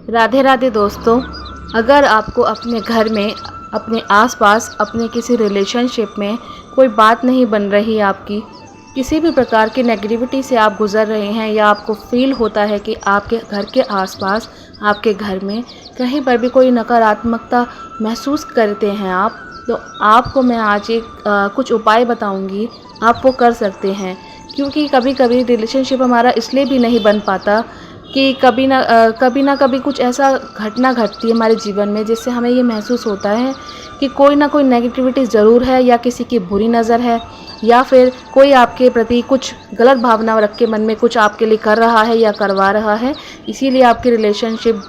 राधे राधे दोस्तों। अगर आपको अपने घर में, अपने आसपास, अपने किसी रिलेशनशिप में कोई बात नहीं बन रही, आपकी किसी भी प्रकार की नेगेटिविटी से आप गुज़र रहे हैं, या आपको फ़ील होता है कि आपके घर के आसपास, आपके घर में कहीं पर भी कोई नकारात्मकता महसूस करते हैं आप, तो आपको मैं आज कुछ उपाय बताऊंगी, आप वो कर सकते हैं। क्योंकि कभी कभी रिलेशनशिप हमारा इसलिए भी नहीं बन पाता कि कभी ना कभी कुछ ऐसा घटना घटती है हमारे जीवन में, जिससे हमें ये महसूस होता है कि कोई ना कोई नेगेटिविटी ज़रूर है, या किसी की बुरी नज़र है, या फिर कोई आपके प्रति कुछ गलत भावना रख के मन में कुछ आपके लिए कर रहा है या करवा रहा है। इसीलिए आपकी रिलेशनशिप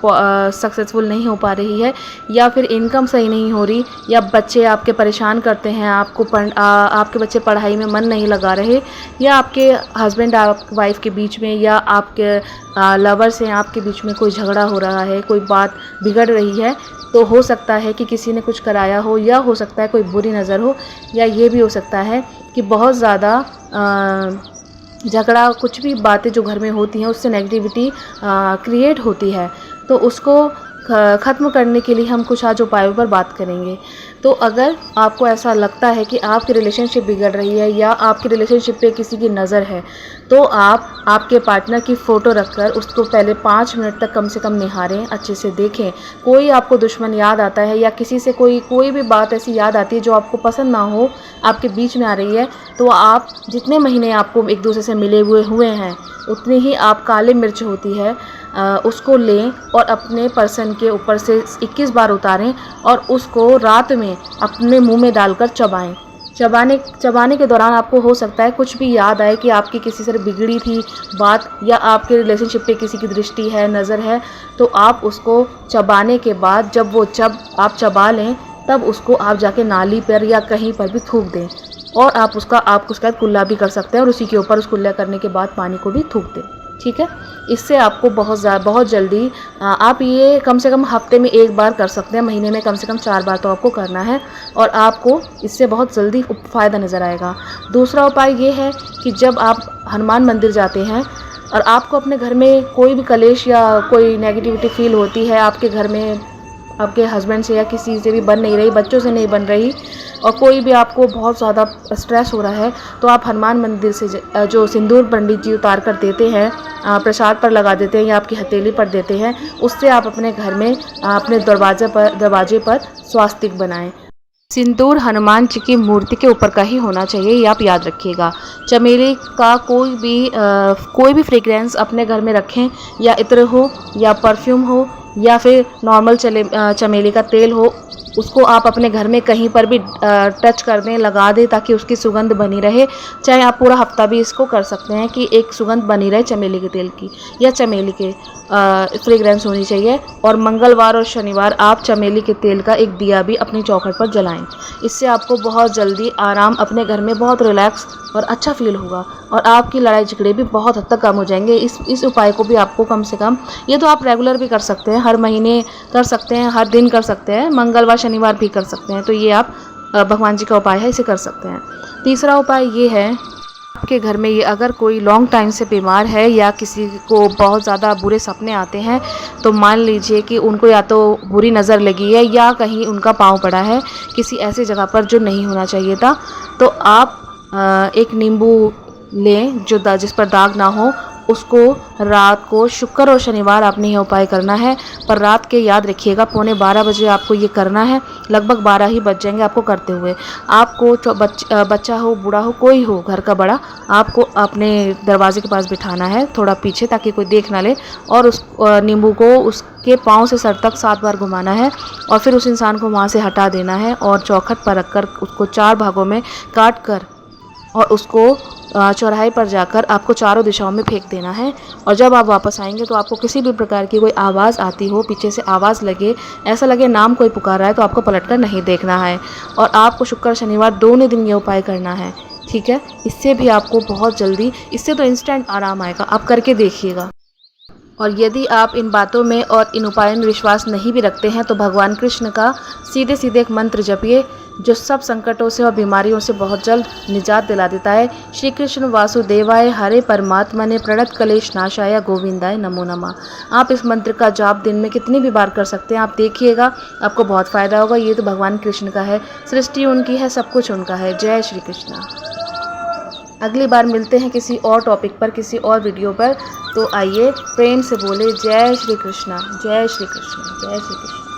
सक्सेसफुल नहीं हो पा रही है, या फिर इनकम सही नहीं हो रही, या बच्चे आपके परेशान करते हैं, आपके बच्चे पढ़ाई में मन नहीं लगा रहे, या आपके हस्बैंड वाइफ के बीच में, या आपके लवर से आपके बीच में कोई झगड़ा हो रहा है, कोई बात बिगड़ रही है। तो हो सकता है कि किसी ने कुछ कराया हो, या हो सकता है कोई बुरी नज़र हो, या ये भी हो सकता है कि बहुत ज़्यादा झगड़ा, कुछ भी बातें जो घर में होती हैं उससे नेगेटिविटी क्रिएट होती है। तो उसको ख़त्म करने के लिए हम कुछ आज उपायों पर बात करेंगे। तो अगर आपको ऐसा लगता है कि आपकी रिलेशनशिप बिगड़ रही है, या आपकी रिलेशनशिप पे किसी की नज़र है, तो आप आपके पार्टनर की फ़ोटो रखकर उसको पहले 5 मिनट तक कम से कम निहारें, अच्छे से देखें। कोई आपको दुश्मन याद आता है, या किसी से कोई भी बात ऐसी याद आती है जो आपको पसंद ना हो, आपके बीच में आ रही है, तो आप जितने महीने आपको एक दूसरे से मिले हुए हैं, उतनी ही आप काली मिर्च होती है, उसको लें और अपने पर्सन के ऊपर से 21 बार उतारें, और उसको रात में अपने मुंह में डालकर चबाएं। चबाने के दौरान आपको हो सकता है कुछ भी याद आए कि आपकी किसी से बिगड़ी थी बात, या आपके रिलेशनशिप पे किसी की दृष्टि है, नज़र है, तो आप उसको चबाने के बाद जब आप चबा लें, तब उसको आप जाके नाली पर या कहीं पर भी थूक दें, और आप उसका कुल्ला भी कर सकते हैं, और उसी के ऊपर उस कुल्ला करने के बाद पानी को भी थूक दें। ठीक है। इससे आपको बहुत जल्दी आप ये कम से कम हफ्ते में 1 बार कर सकते हैं, महीने में कम से कम 4 बार तो आपको करना है, और आपको इससे बहुत जल्दी फ़ायदा नज़र आएगा। दूसरा उपाय ये है कि जब आप हनुमान मंदिर जाते हैं, और आपको अपने घर में कोई भी कलेश या कोई नेगेटिविटी फील होती है, आपके घर में आपके हस्बैंड से या किसी से भी बन नहीं रही, बच्चों से नहीं बन रही, और कोई भी आपको बहुत ज़्यादा स्ट्रेस हो रहा है, तो आप हनुमान मंदिर से जो सिंदूर पंडित जी उतार कर देते हैं, प्रसाद पर लगा देते हैं, या आपकी हथेली पर देते हैं, उससे आप अपने घर में अपने दरवाजे पर स्वास्तिक बनाएं। सिंदूर हनुमान जी की मूर्ति के ऊपर का ही होना चाहिए, ये आप याद रखिएगा। चमेली का कोई भी फ्रेग्रेंस अपने घर में रखें, या इत्र हो, या परफ्यूम हो, या फिर नॉर्मल चमेली का तेल हो, उसको आप अपने घर में कहीं पर भी टच कर दें, लगा दें, ताकि उसकी सुगंध बनी रहे। चाहे आप पूरा हफ्ता भी इसको कर सकते हैं कि एक सुगंध बनी रहे चमेली के तेल की, या चमेली के फ्रेग्रेंस होनी चाहिए। और मंगलवार और शनिवार आप चमेली के तेल का एक दिया भी अपनी चौखट पर जलाएं। इससे आपको बहुत जल्दी आराम, अपने घर में बहुत रिलैक्स और अच्छा फील होगा, और आपकी लड़ाई झगड़े भी बहुत हद तक कम हो जाएंगे। इस उपाय को भी आपको कम से कम, ये तो आप रेगुलर भी कर सकते हैं, हर महीने कर सकते हैं, हर दिन कर सकते हैं, मंगलवार शनिवार भी कर सकते हैं। तो ये आप भगवान जी का उपाय है, इसे कर सकते हैं। तीसरा उपाय ये है, आपके घर में ये अगर कोई लॉन्ग टाइम से बीमार है, या किसी को बहुत ज़्यादा बुरे सपने आते हैं, तो मान लीजिए कि उनको या तो बुरी नज़र लगी है, या कहीं उनका पाँव पड़ा है किसी ऐसी जगह पर जो नहीं होना चाहिए था, तो आप एक नींबू लें जिस पर दाग ना हो, उसको रात को, शुक्र और शनिवार आपने यह उपाय करना है, पर रात के याद रखिएगा 11:15 बजे आपको ये करना है। लगभग 12 ही बज जाएंगे आपको करते हुए। आपको बच्चा हो, बूढ़ा हो, कोई हो घर का बड़ा, आपको अपने दरवाजे के पास बिठाना है, थोड़ा पीछे, ताकि कोई देख ना ले, और उस नींबू को उसके पाँव से सर तक 7 बार घुमाना है, और फिर उस इंसान को वहाँ से हटा देना है, और चौखट पर रखकर उसको 4 भागों में काट कर, और उसको चौराहे पर जाकर आपको चारों दिशाओं में फेंक देना है। और जब आप वापस आएंगे, तो आपको किसी भी प्रकार की कोई आवाज़ आती हो, पीछे से आवाज़ लगे, ऐसा लगे नाम कोई पुकार रहा है, तो आपको पलटकर नहीं देखना है, और आपको शुक्र शनिवार दोनों दिन ये उपाय करना है। ठीक है। इससे भी आपको बहुत जल्दी, इससे तो इंस्टेंट आराम आएगा, आप करके देखिएगा। और यदि आप इन बातों में और इन उपायों में विश्वास नहीं भी रखते हैं, तो भगवान कृष्ण का सीधे सीधे एक मंत्र जपिए, जो सब संकटों से और बीमारियों से बहुत जल्द निजात दिला देता है। श्री कृष्ण वासुदेवाय हरे परमात्मने प्रणत क्लेश नाशाय गोविंदाय नमो नमः। आप इस मंत्र का जाप दिन में कितनी भी बार कर सकते हैं, आप देखिएगा आपको बहुत फ़ायदा होगा। ये तो भगवान कृष्ण का है, सृष्टि उनकी है, सब कुछ उनका है। जय श्री कृष्ण। अगली बार मिलते हैं किसी और टॉपिक पर, किसी और वीडियो पर। तो आइए प्रेम से बोले जय श्री कृष्ण, जय श्री कृष्ण, जय श्री कृष्ण।